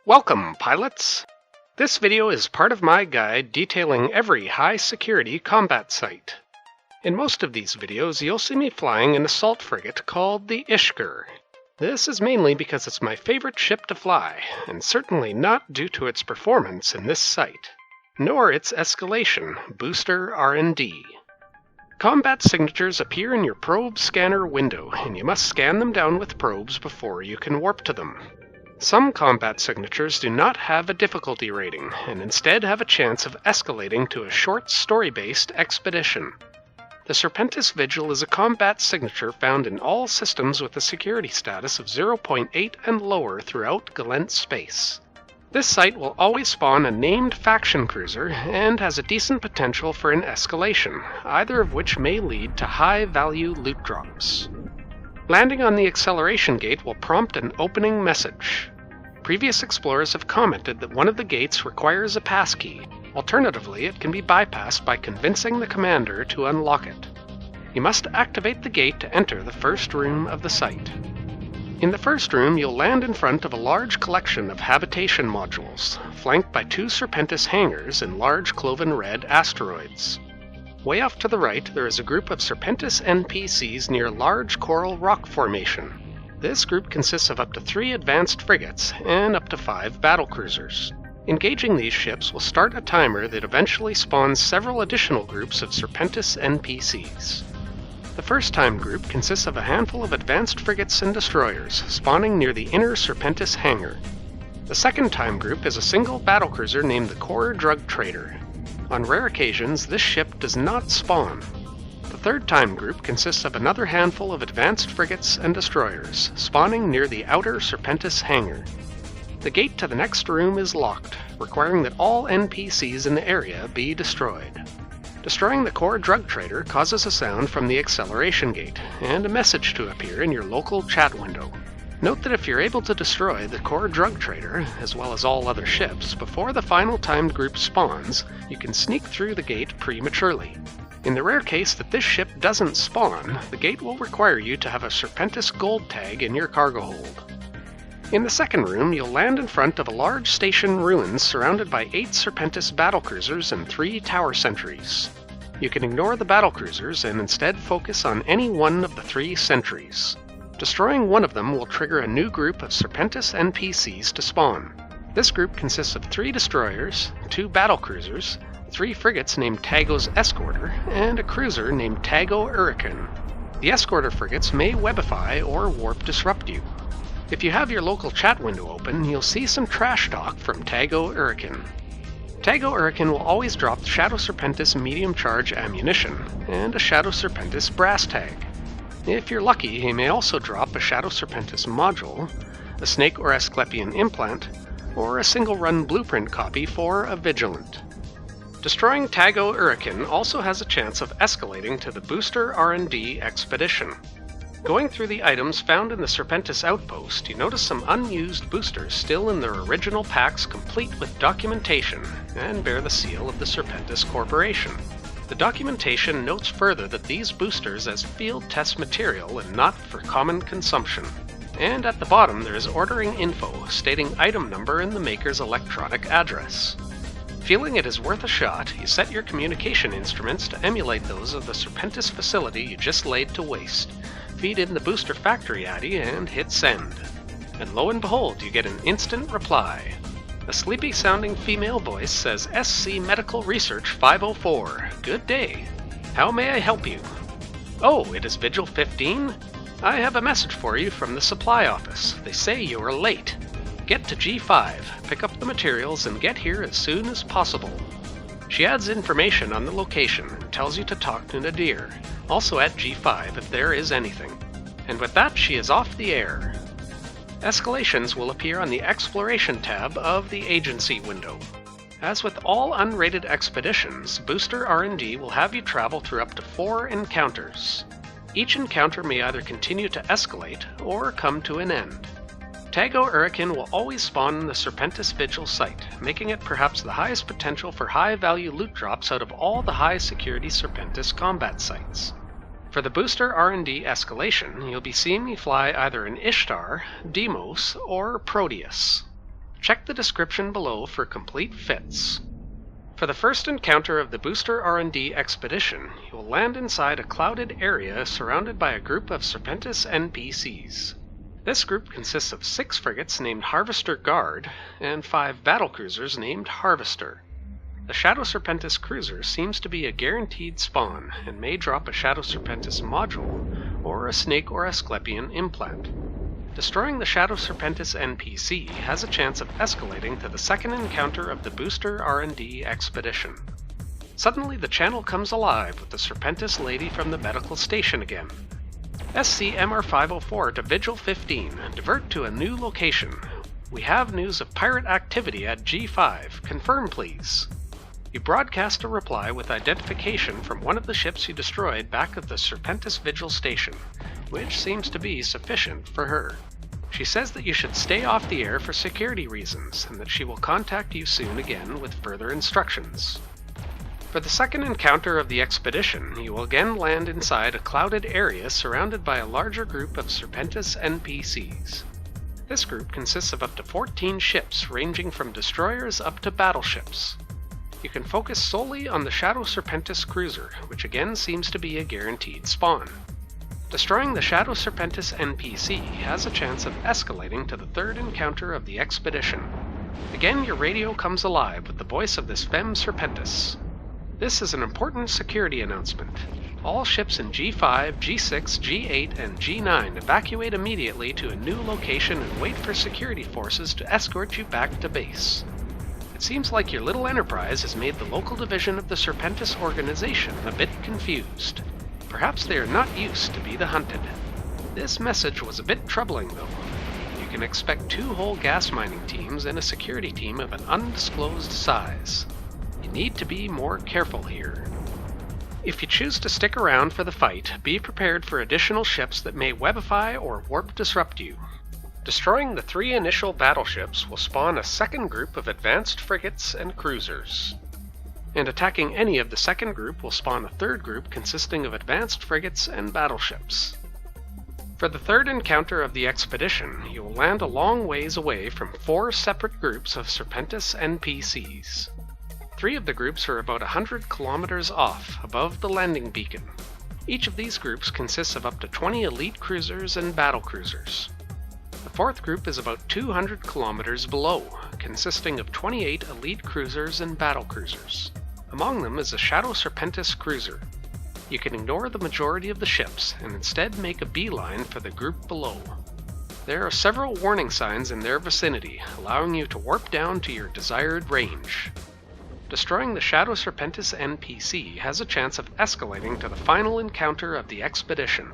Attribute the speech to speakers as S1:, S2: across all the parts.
S1: Welcome, pilots! This video is part of my guide detailing every high-security combat site. In most of these videos, you'll see me flying an assault frigate called the Ishkur. This is mainly because it's my favorite ship to fly, and certainly not due to its performance in this site, nor its escalation, Booster R&D. Combat signatures appear in your probe scanner window, and you must scan them down with probes before you can warp to them. Some combat signatures do not have a difficulty rating, and instead have a chance of escalating to a short story-based expedition. The Serpentis Vigil is a combat signature found in all systems with a security status of 0.8 and lower throughout Gallente space. This site will always spawn a named faction cruiser, and has a decent potential for an escalation, either of which may lead to high-value loot drops. Landing on the acceleration gate will prompt an opening message. Previous explorers have commented that one of the gates requires a passkey. Alternatively, it can be bypassed by convincing the commander to unlock it. You must activate the gate to enter the first room of the site. In the first room, you'll land in front of a large collection of habitation modules, flanked by 2 Serpentis hangars and large cloven red asteroids. Way off to the right, there is a group of Serpentis NPCs near a large coral rock formation. This group consists of up to 3 advanced frigates and up to 5 battlecruisers. Engaging these ships will start a timer that eventually spawns several additional groups of Serpentis NPCs. The first time group consists of a handful of advanced frigates and destroyers, spawning near the inner Serpentis hangar. The second time group is a single battlecruiser named the Core Drug Trader. On rare occasions, this ship does not spawn. The third time group consists of another handful of advanced frigates and destroyers, spawning near the outer Serpentis hangar. The gate to the next room is locked, requiring that all NPCs in the area be destroyed. Destroying the Core Drug Trader causes a sound from the acceleration gate, and a message to appear in your local chat window. Note that if you're able to destroy the Core Drug Trader, as well as all other ships, before the final timed group spawns, you can sneak through the gate prematurely. In the rare case that this ship doesn't spawn, the gate will require you to have a Serpentis gold tag in your cargo hold. In the second room, you'll land in front of a large station ruins surrounded by 8 Serpentis battlecruisers and 3 tower sentries. You can ignore the battlecruisers and instead focus on any one of the 3 sentries. Destroying one of them will trigger a new group of Serpentis NPCs to spawn. This group consists of 3 destroyers, 2 battlecruisers, 3 frigates named Tago's Escorter, and a cruiser named Tago Uriken. The Escorter frigates may webify or warp disrupt you. If you have your local chat window open, you'll see some trash talk from Tago Uriken. Tago Uriken will always drop Shadow Serpentis medium charge ammunition, and a Shadow Serpentis brass tag. If you're lucky, he may also drop a Shadow Serpentis module, a Snake or Asklepian implant, or a single-run blueprint copy for a Vigilant. Destroying Tago Uriken also has a chance of escalating to the Booster R&D expedition. Going through the items found in the Serpentis outpost, you notice some unused boosters still in their original packs complete with documentation, and bear the seal of the Serpentis Corporation. The documentation notes further that these boosters as field test material and not for common consumption. And at the bottom there is ordering info stating item number and the maker's electronic address. Feeling it is worth a shot, you set your communication instruments to emulate those of the Serpentis facility you just laid to waste. Feed in the booster factory addy and hit send. And lo and behold, you get an instant reply. A sleepy-sounding female voice says, SC Medical Research 504. Good day. How may I help you? Oh, it is Vigil 15? I have a message for you from the supply office. They say you are late. Get to G5, pick up the materials, and get here as soon as possible. She adds information on the location and tells you to talk to Nadir, also at G5 if there is anything. And with that, she is off the air. Escalations will appear on the Exploration tab of the Agency window. As with all unrated expeditions, Booster R&D will have you travel through up to 4 encounters. Each encounter may either continue to escalate or come to an end. Tago Uriken will always spawn in the Serpentis Vigil site, making it perhaps the highest potential for high-value loot drops out of all the high-security Serpentis combat sites. For the Booster R&D Escalation, you'll be seeing me fly either an Ishtar, Deimos, or Proteus. Check the description below for complete fits. For the first encounter of the Booster R&D expedition, you will land inside a clouded area surrounded by a group of Serpentis NPCs. This group consists of 6 frigates named Harvester Guard and 5 battlecruisers named Harvester. The Shadow Serpentis cruiser seems to be a guaranteed spawn and may drop a Shadow Serpentis module or a Snake or Asklepian implant. Destroying the Shadow Serpentis NPC has a chance of escalating to the second encounter of the Booster R&D expedition. Suddenly the channel comes alive with the Serpentis lady from the medical station again. SCMR504 to Vigil 15, divert to a new location. We have news of pirate activity at G5, confirm please. You broadcast a reply with identification from one of the ships you destroyed back at the Serpentis Vigil station, which seems to be sufficient for her. She says that you should stay off the air for security reasons, and that she will contact you soon again with further instructions. For the second encounter of the expedition, you will again land inside a clouded area surrounded by a larger group of Serpentis NPCs. This group consists of up to 14 ships, ranging from destroyers up to battleships. You can focus solely on the Shadow Serpentis cruiser, which again seems to be a guaranteed spawn. Destroying the Shadow Serpentis NPC has a chance of escalating to the third encounter of the expedition. Again, your radio comes alive with the voice of this Femme Serpentis. This is an important security announcement. All ships in G5, G6, G8, and G9 evacuate immediately to a new location and wait for security forces to escort you back to base. It seems like your little enterprise has made the local division of the Serpentis organization a bit confused. Perhaps they are not used to be the hunted. This message was a bit troubling though. You can expect 2 whole gas mining teams and a security team of an undisclosed size. You need to be more careful here. If you choose to stick around for the fight, be prepared for additional ships that may webify or warp disrupt you. Destroying the 3 initial battleships will spawn a second group of advanced frigates and cruisers. And attacking any of the second group will spawn a third group consisting of advanced frigates and battleships. For the third encounter of the expedition, you will land a long ways away from 4 separate groups of Serpentis NPCs. 3 of the groups are about 100 kilometers off, above the landing beacon. Each of these groups consists of up to 20 elite cruisers and battlecruisers. The 4th group is about 200 kilometers below, consisting of 28 elite cruisers and battlecruisers. Among them is a Shadow Serpentis cruiser. You can ignore the majority of the ships and instead make a beeline for the group below. There are several warning signs in their vicinity, allowing you to warp down to your desired range. Destroying the Shadow Serpentis NPC has a chance of escalating to the final encounter of the expedition.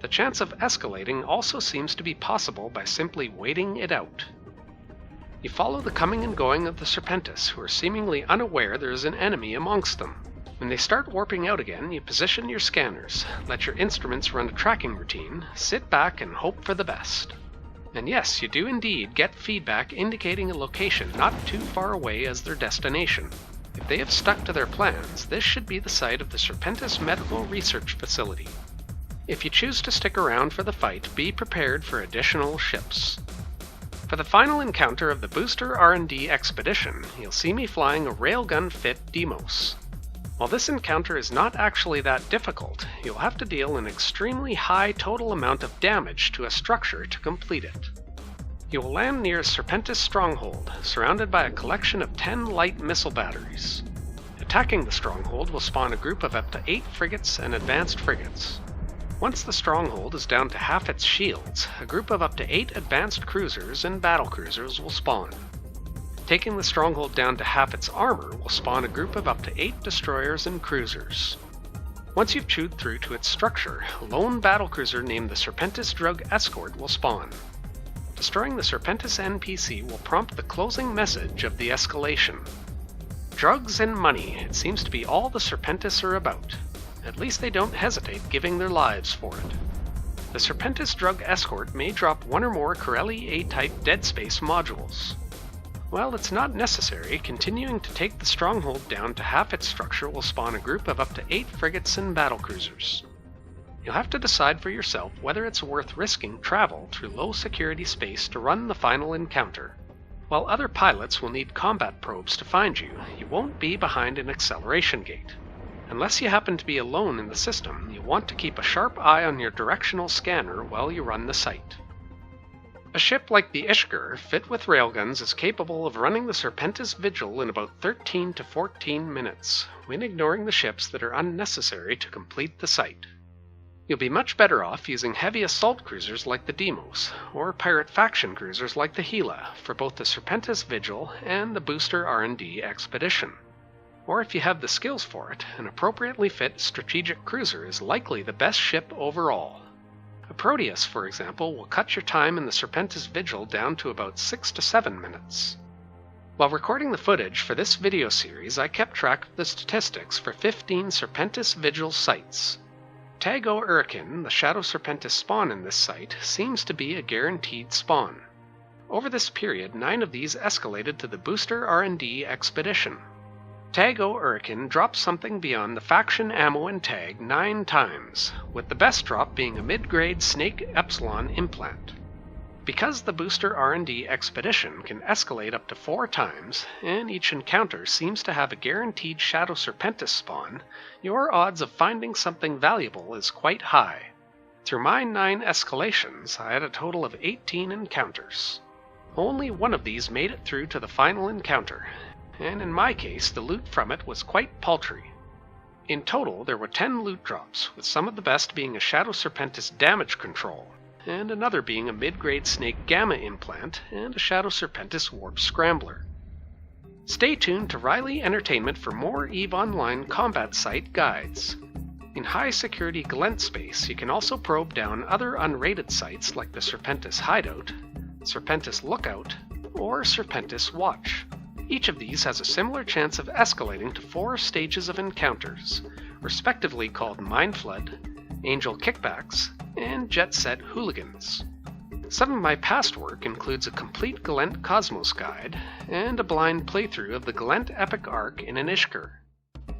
S1: The chance of escalating also seems to be possible by simply waiting it out. You follow the coming and going of the Serpentis, who are seemingly unaware there is an enemy amongst them. When they start warping out again, you position your scanners, let your instruments run a tracking routine, sit back and hope for the best. And yes, you do indeed get feedback indicating a location not too far away as their destination. If they have stuck to their plans, this should be the site of the Serpentis Medical Research Facility. If you choose to stick around for the fight, be prepared for additional ships. For the final encounter of the Booster R&D expedition, you'll see me flying a railgun-fit Deimos. While this encounter is not actually that difficult, you'll have to deal an extremely high total amount of damage to a structure to complete it. You will land near a Serpentis stronghold, surrounded by a collection of 10 light missile batteries. Attacking the stronghold will spawn a group of up to 8 frigates and advanced frigates. Once the stronghold is down to half its shields, a group of up to 8 advanced cruisers and battlecruisers will spawn. Taking the stronghold down to half its armor will spawn a group of up to 8 destroyers and cruisers. Once you've chewed through to its structure, a lone battlecruiser named the Serpentis Drug Escort will spawn. Destroying the Serpentis NPC will prompt the closing message of the Escalation. Drugs and money, it seems to be all the Serpentis are about. At least they don't hesitate giving their lives for it. The Serpentis Drug Escort may drop 1 or more Coreli A-Type deadspace modules. While it's not necessary, continuing to take the stronghold down to half its structure will spawn a group of up to 8 frigates and battlecruisers. You'll have to decide for yourself whether it's worth risking travel through low security space to run the final encounter. While other pilots will need combat probes to find you, you won't be behind an acceleration gate. Unless you happen to be alone in the system, you'll want to keep a sharp eye on your directional scanner while you run the site. A ship like the Escort, fit with railguns, is capable of running the Serpentis Vigil in about 13 to 14 minutes, when ignoring the ships that are unnecessary to complete the site. You'll be much better off using heavy assault cruisers like the Deimos, or pirate faction cruisers like the Gila, for both the Serpentis Vigil and the Booster R&D expedition. Or if you have the skills for it, an appropriately fit strategic cruiser is likely the best ship overall. A Proteus, for example, will cut your time in the Serpentis Vigil down to about 6 to 7 minutes. While recording the footage for this video series, I kept track of the statistics for 15 Serpentis Vigil sites. Tago Uriken, the Shadow Serpentis spawn in this site, seems to be a guaranteed spawn. Over this period, 9 of these escalated to the Booster R&D expedition. Tago Uriken dropped something beyond the faction ammo and tag 9 times, with the best drop being a mid-grade Snake Epsilon implant. Because the Booster R&D expedition can escalate up to 4 times, and each encounter seems to have a guaranteed Shadow Serpentis spawn, your odds of finding something valuable is quite high. Through my 9 escalations, I had a total of 18 encounters. Only one of these made it through to the final encounter, and in my case the loot from it was quite paltry. In total there were 10 loot drops, with some of the best being a Shadow Serpentis damage control, and another being a mid-grade Snake Gamma implant and a Shadow Serpentis warp scrambler. Stay tuned to Riley Entertainment for more EVE Online combat site guides. In high-security Gallente space, you can also probe down other unrated sites like the Serpentis Hideout, Serpentis Lookout, or Serpentis Watch. Each of these has a similar chance of escalating to 4 stages of encounters, respectively called Mind Flood, Angel Kickbacks, and Jet Set Hooligans. Some of my past work includes a complete Gallente Cosmos guide and a blind playthrough of the Gallente Epic Arc in an Escort.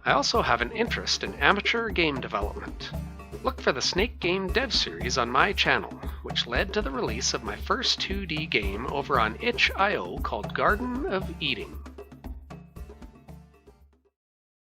S1: I also have an interest in amateur game development. Look for the Snake Game Dev series on my channel, which led to the release of my first 2D game over on itch.io called Garden of Eating.